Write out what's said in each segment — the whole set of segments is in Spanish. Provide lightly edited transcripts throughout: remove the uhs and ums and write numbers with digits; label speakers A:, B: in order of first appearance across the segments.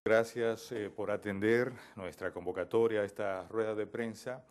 A: Gracias por atender nuestra convocatoria a esta rueda de prensa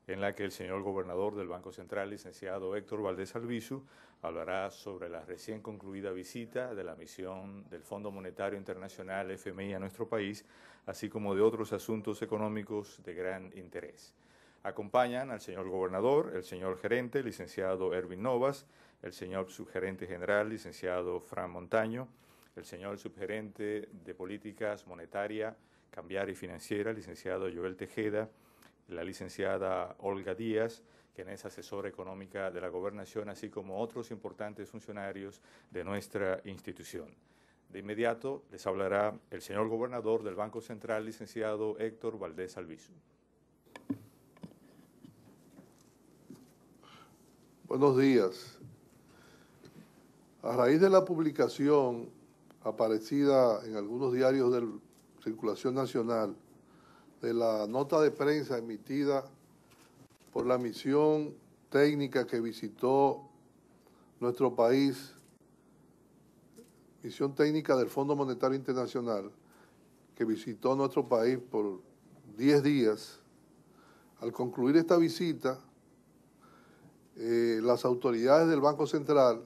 A: en la que el señor gobernador del Banco Central, licenciado Héctor Valdés Albizu, hablará sobre la recién concluida visita de la misión del Fondo Monetario Internacional FMI a nuestro país, así como de otros asuntos económicos de gran interés. Acompañan al señor gobernador, el señor gerente, licenciado Erwin Novas, el señor subgerente general, licenciado Fran Montaño, el señor subgerente de Políticas Monetaria, Cambiaria y Financiera, licenciado Joel Tejeda, la licenciada Olga Díaz, quien es asesora económica de la Gobernación, así como otros importantes funcionarios de nuestra institución. De inmediato les hablará el señor gobernador del Banco Central, licenciado Héctor Valdés Albizu.
B: Buenos días. A raíz de la publicación aparecida en algunos diarios de circulación nacional de la nota de prensa emitida por la misión técnica que visitó nuestro país, misión técnica del Fondo Monetario Internacional, que visitó nuestro país por 10 días. Al concluir esta visita, las autoridades del Banco Central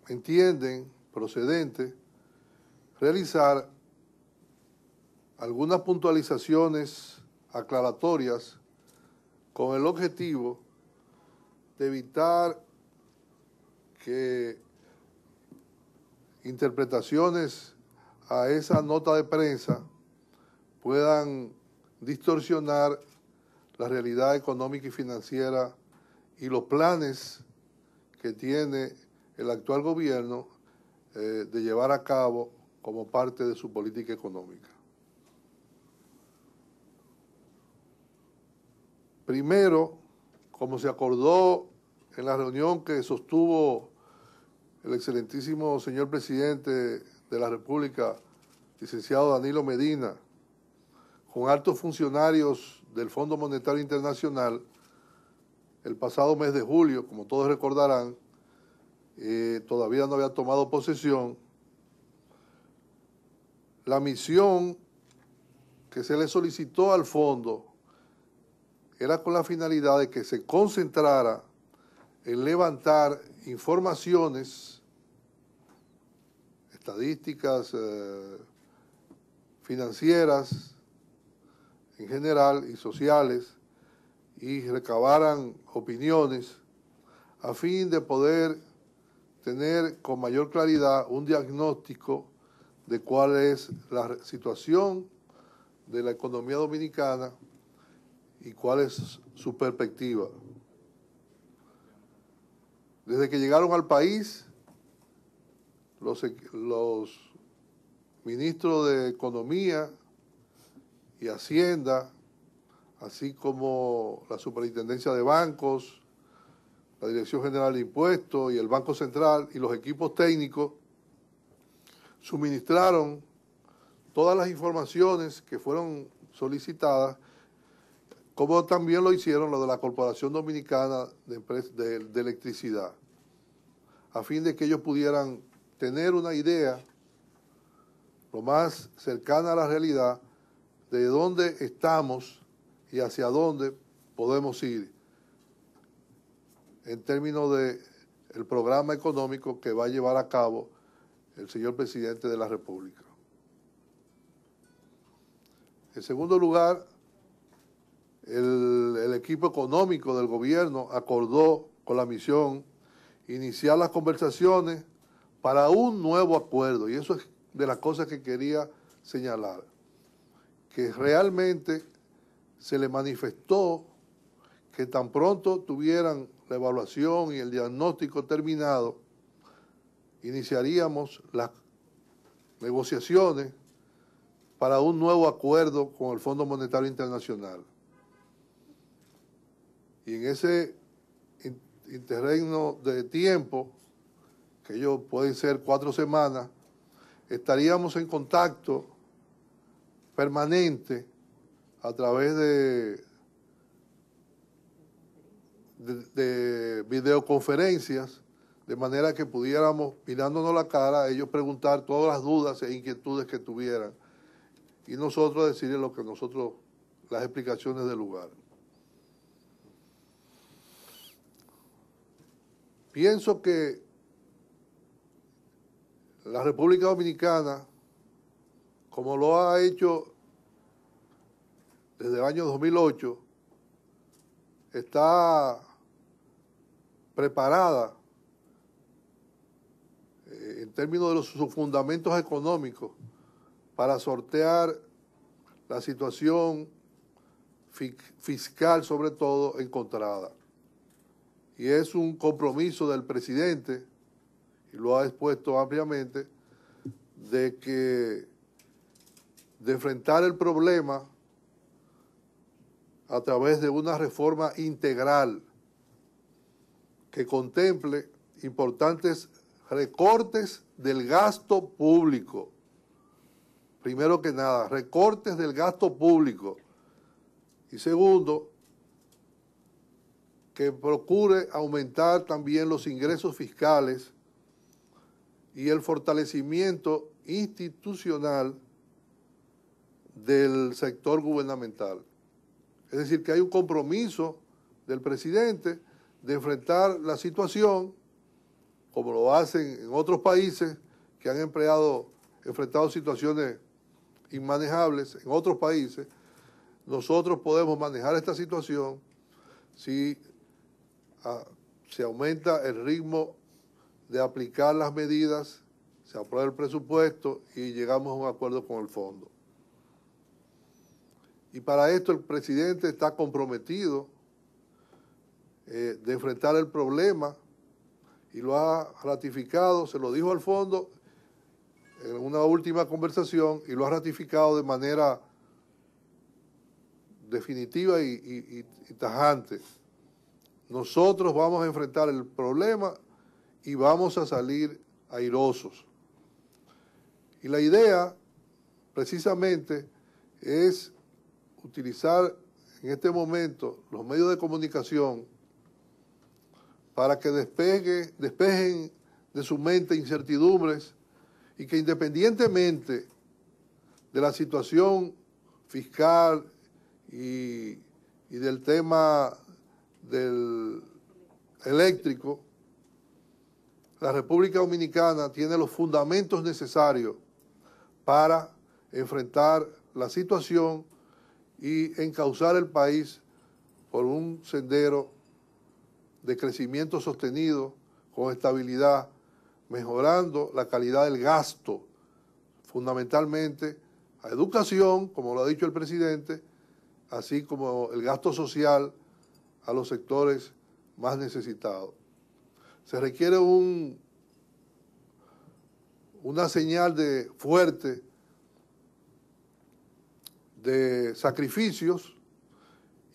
B: entienden procedente realizar algunas puntualizaciones aclaratorias con el objetivo de evitar que interpretaciones a esa nota de prensa puedan distorsionar la realidad económica y financiera y los planes que tiene el actual gobierno de llevar a cabo como parte de su política económica. Primero, como se acordó en la reunión que sostuvo el excelentísimo señor presidente de la República, licenciado Danilo Medina, con altos funcionarios del Fondo Monetario Internacional, el pasado mes de julio, como todos recordarán, todavía no había tomado posesión. La misión que se le solicitó al fondo era con la finalidad de que se concentrara en levantar informaciones, estadísticas, financieras en general y sociales, y recabaran opiniones a fin de poder tener con mayor claridad un diagnóstico de cuál es la situación de la economía dominicana y cuál es su perspectiva. Desde que llegaron al país, los ministros de Economía y Hacienda, así como la Superintendencia de Bancos, la Dirección General de Impuestos y el Banco Central y los equipos técnicos suministraron todas las informaciones que fueron solicitadas, como también lo hicieron los de la Corporación Dominicana de Electricidad, a fin de que ellos pudieran tener una idea lo más cercana a la realidad de dónde estamos y hacia dónde podemos ir en términos del programa económico que va a llevar a cabo el señor presidente de la República. En segundo lugar, el equipo económico del gobierno acordó con la misión iniciar las conversaciones para un nuevo acuerdo, y eso es de las cosas que quería señalar, que realmente se le manifestó que tan pronto tuvieran la evaluación y el diagnóstico terminado, iniciaríamos las negociaciones para un nuevo acuerdo con el Fondo Monetario Internacional. Y en ese interregno de tiempo, que ellos pueden ser 4 semanas, estaríamos en contacto permanente a través de videoconferencias de manera que pudiéramos, mirándonos la cara, ellos preguntar todas las dudas e inquietudes que tuvieran y nosotros decirles lo que nosotros, las explicaciones del lugar. Pienso que la República Dominicana, como lo ha hecho desde el año 2008, está preparada en términos de sus fundamentos económicos para sortear la situación fiscal, sobre todo, encontrada. Y es un compromiso del presidente, y lo ha expuesto ampliamente, de enfrentar el problema a través de una reforma integral que contemple importantes recortes del gasto público. Primero que nada, recortes del gasto público. Y segundo, que procure aumentar también los ingresos fiscales y el fortalecimiento institucional del sector gubernamental. Es decir, que hay un compromiso del presidente de enfrentar la situación, como lo hacen en otros países que han enfrentado situaciones inmanejables en otros países. Nosotros podemos manejar esta situación si se aumenta el ritmo de aplicar las medidas, se aprueba el presupuesto y llegamos a un acuerdo con el fondo. Y para esto el presidente está comprometido de enfrentar el problema y lo ha ratificado, se lo dijo al fondo en una última conversación y lo ha ratificado de manera definitiva y tajante. Nosotros vamos a enfrentar el problema y vamos a salir airosos. Y la idea, precisamente, es utilizar en este momento los medios de comunicación para que despejen de su mente incertidumbres y que independientemente de la situación fiscal y del tema del eléctrico, la República Dominicana tiene los fundamentos necesarios para enfrentar la situación y encauzar el país por un sendero de crecimiento sostenido, con estabilidad, mejorando la calidad del gasto, fundamentalmente a educación, como lo ha dicho el presidente, así como el gasto social a los sectores más necesitados. Se requiere una señal fuerte de sacrificios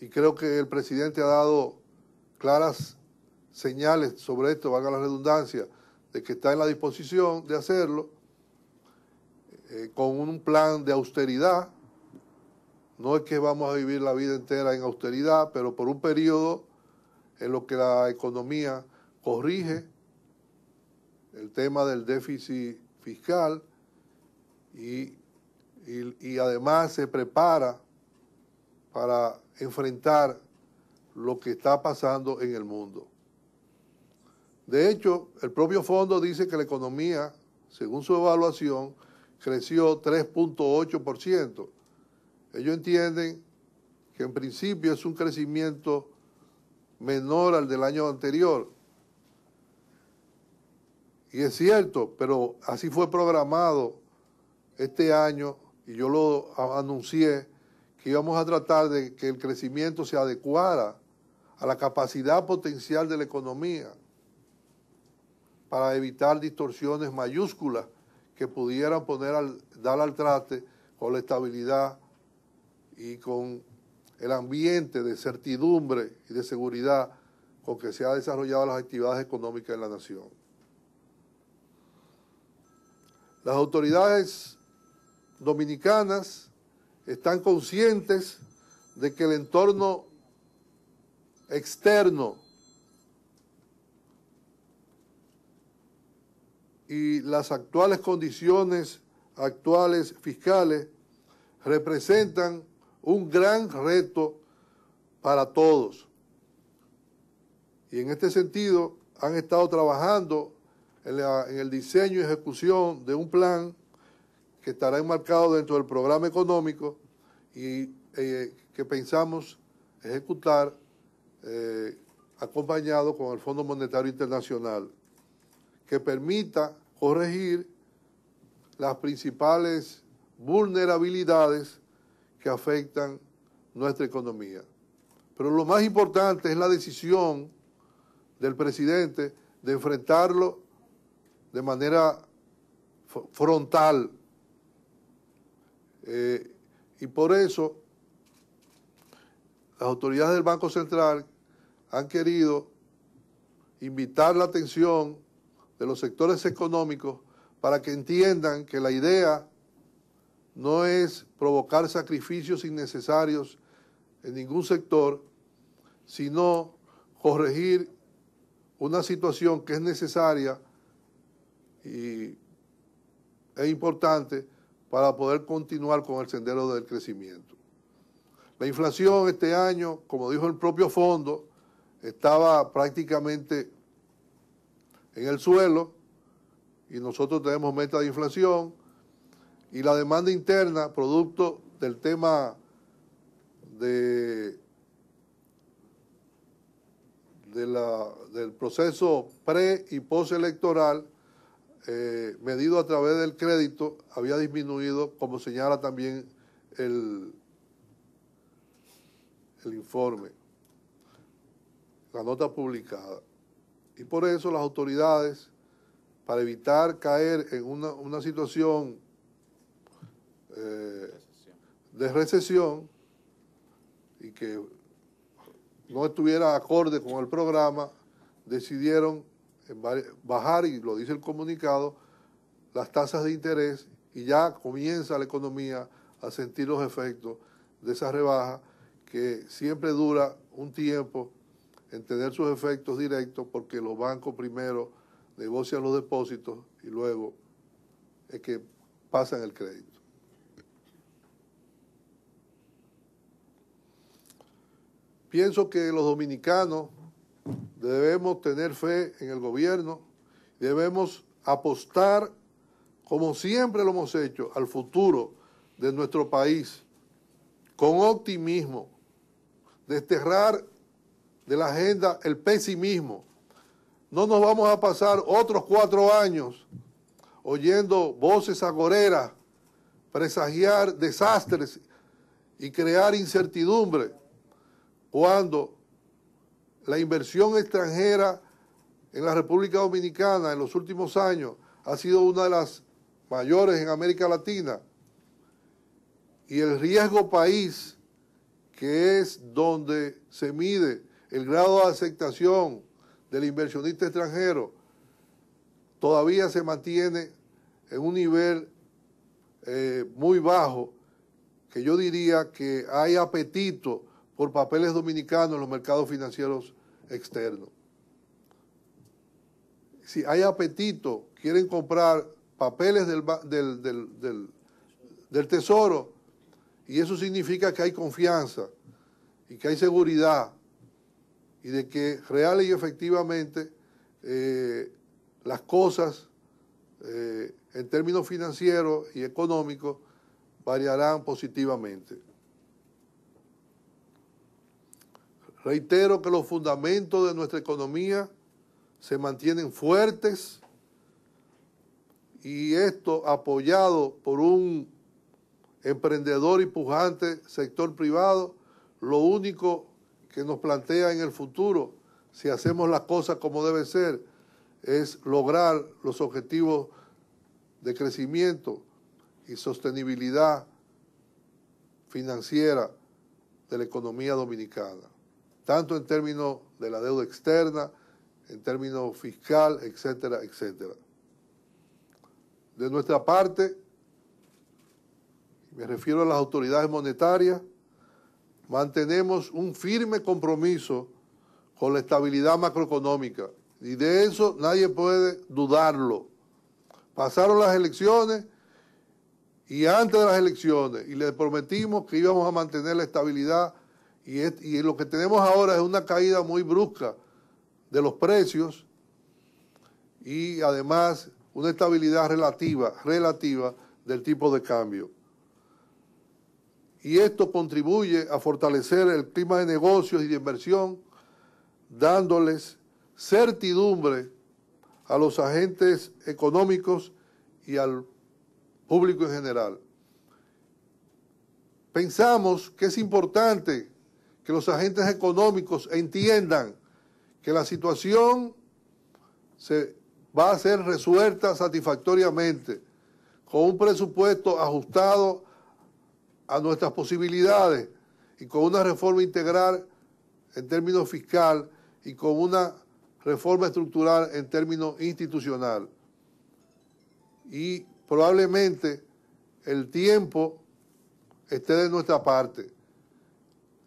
B: y creo que el presidente ha dado claras señales sobre esto, valga la redundancia, de que está en la disposición de hacerlo con un plan de austeridad. No es que vamos a vivir la vida entera en austeridad, pero por un periodo en lo que la economía corrige el tema del déficit fiscal y además se prepara para enfrentar lo que está pasando en el mundo. De hecho, el propio fondo dice que la economía, según su evaluación, creció 3.8%. Ellos entienden que en principio es un crecimiento menor al del año anterior. Y es cierto, pero así fue programado este año y yo lo anuncié que íbamos a tratar de que el crecimiento se adecuara a la capacidad potencial de la economía para evitar distorsiones mayúsculas que pudieran dar al traste con la estabilidad y con el ambiente de certidumbre y de seguridad con que se han desarrollado las actividades económicas en la nación. Las autoridades dominicanas están conscientes de que el entorno externo y las actuales condiciones fiscales representan un gran reto para todos. Y en este sentido han estado trabajando en el diseño y ejecución de un plan que estará enmarcado dentro del programa económico y que pensamos ejecutar acompañado con el Fondo Monetario Internacional, que permita corregir las principales vulnerabilidades que afectan nuestra economía. Pero lo más importante es la decisión del presidente de enfrentarlo de manera frontal. Y por eso las autoridades del Banco Central han querido invitar la atención de los sectores económicos para que entiendan que la idea no es provocar sacrificios innecesarios en ningún sector, sino corregir una situación que es necesaria e importante para poder continuar con el sendero del crecimiento. La inflación este año, como dijo el propio fondo, estaba prácticamente en el suelo y nosotros tenemos meta de inflación y la demanda interna, producto del tema del proceso pre- y postelectoral, medido a través del crédito, había disminuido, como señala también el informe, la nota publicada. Y por eso las autoridades, para evitar caer en una situación de recesión y que no estuviera acorde con el programa, decidieron bajar, y lo dice el comunicado, las tasas de interés, y ya comienza la economía a sentir los efectos de esa rebaja que siempre dura un tiempo en tener sus efectos directos, porque los bancos primero negocian los depósitos y luego es que pasan el crédito. Pienso que los dominicanos debemos tener fe en el gobierno, debemos apostar, como siempre lo hemos hecho, al futuro de nuestro país, con optimismo, desterrar de la agenda el pesimismo. No nos vamos a pasar otros 4 años oyendo voces agoreras, presagiar desastres y crear incertidumbre, cuando la inversión extranjera en la República Dominicana en los últimos años ha sido una de las mayores en América Latina, y el riesgo país, que es donde se mide el grado de aceptación del inversionista extranjero, todavía se mantiene en un nivel muy bajo, que yo diría que hay apetito por papeles dominicanos en los mercados financieros externos. Si hay apetito, quieren comprar papeles del Tesoro, y eso significa que hay confianza y que hay seguridad y de que real y efectivamente las cosas en términos financieros y económicos variarán positivamente. Reitero que los fundamentos de nuestra economía se mantienen fuertes, y esto apoyado por un emprendedor y pujante sector privado, lo único que nos plantea en el futuro, si hacemos las cosas como debe ser, es lograr los objetivos de crecimiento y sostenibilidad financiera de la economía dominicana, tanto en términos de la deuda externa, en términos fiscal, etcétera, etcétera. De nuestra parte, me refiero a las autoridades monetarias, mantenemos un firme compromiso con la estabilidad macroeconómica, y de eso nadie puede dudarlo. pasaron las elecciones y antes de las elecciones, y le prometimos que íbamos a mantener la estabilidad, y lo que tenemos ahora es una caída muy brusca de los precios y además una estabilidad relativa del tipo de cambio. Y esto contribuye a fortalecer el clima de negocios y de inversión, dándoles certidumbre a los agentes económicos y al público en general. Pensamos que es importante que los agentes económicos entiendan que la situación va a ser resuelta satisfactoriamente con un presupuesto ajustado a nuestras posibilidades y con una reforma integral en términos fiscal y con una reforma estructural en términos institucional. Y probablemente el tiempo esté de nuestra parte.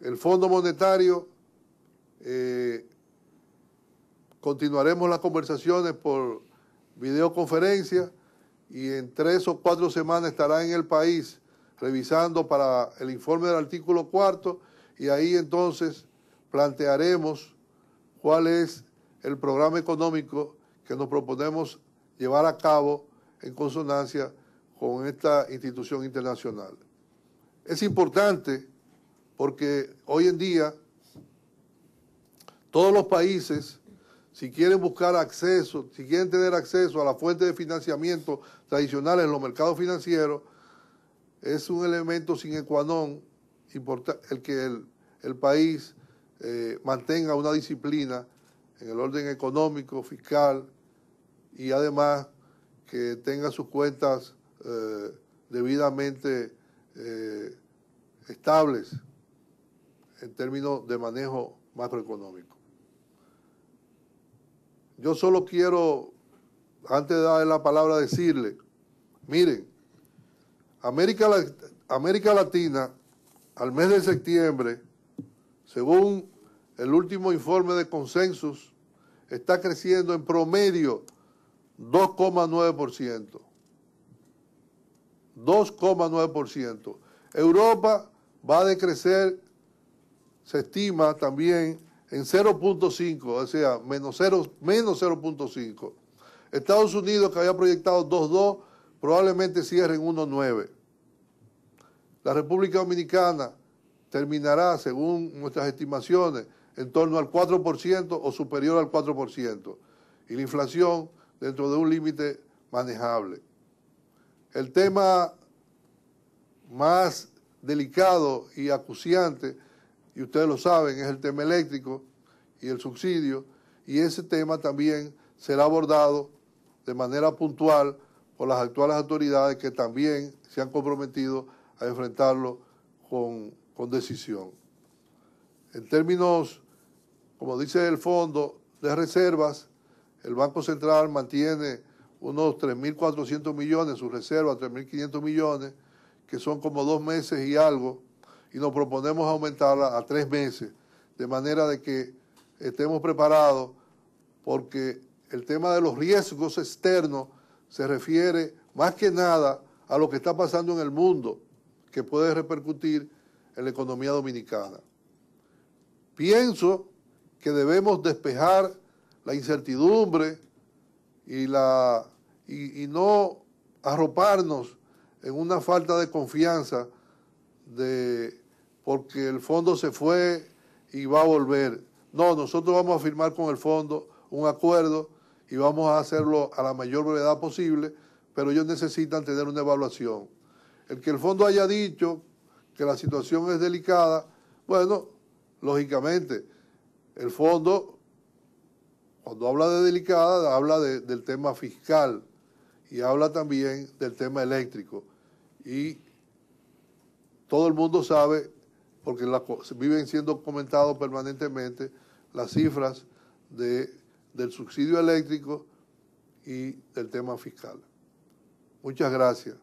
B: El Fondo Monetario, continuaremos las conversaciones por videoconferencia y en 3 o 4 semanas estará en el país revisando para el informe del artículo 4º y ahí entonces plantearemos cuál es el programa económico que nos proponemos llevar a cabo en consonancia con esta institución internacional. Es importante porque hoy en día todos los países, si quieren buscar acceso, si quieren tener acceso a la fuente de financiamiento tradicionales en los mercados financieros, es un elemento sine qua non el que el país mantenga una disciplina en el orden económico, fiscal y además que tenga sus cuentas debidamente estables en términos de manejo macroeconómico. Yo solo quiero, antes de darle la palabra, decirle, miren, América Latina, al mes de septiembre, según el último informe de Consensus, está creciendo en promedio 2,9%. 2,9%. Europa va a decrecer, se estima también, en 0,5, o sea, menos 0,5. Estados Unidos, que había proyectado 2,2, probablemente cierre en 1,9. La República Dominicana terminará, según nuestras estimaciones, en torno al 4% o superior al 4%. Y la inflación dentro de un límite manejable. El tema más delicado y acuciante, y ustedes lo saben, es el tema eléctrico y el subsidio, y ese tema también será abordado de manera puntual por las actuales autoridades que también se han comprometido a enfrentarlo con decisión. En términos, como dice el Fondo de Reservas, el Banco Central mantiene unos 3.400 millones, sus reservas 3.500 millones, que son como 2 meses y algo, y nos proponemos aumentarla a 3 meses, de manera de que estemos preparados, porque el tema de los riesgos externos se refiere más que nada a lo que está pasando en el mundo, que puede repercutir en la economía dominicana. Pienso que debemos despejar la incertidumbre y no arroparnos en una falta de confianza porque el fondo se fue y va a volver. No, nosotros vamos a firmar con el fondo un acuerdo y vamos a hacerlo a la mayor brevedad posible, pero ellos necesitan tener una evaluación. El que el fondo haya dicho que la situación es delicada, bueno, lógicamente, el fondo, cuando habla de delicada, habla del tema fiscal y habla también del tema eléctrico. Y todo el mundo sabe, porque viven siendo comentados permanentemente, las cifras del subsidio eléctrico y del tema fiscal. Muchas gracias.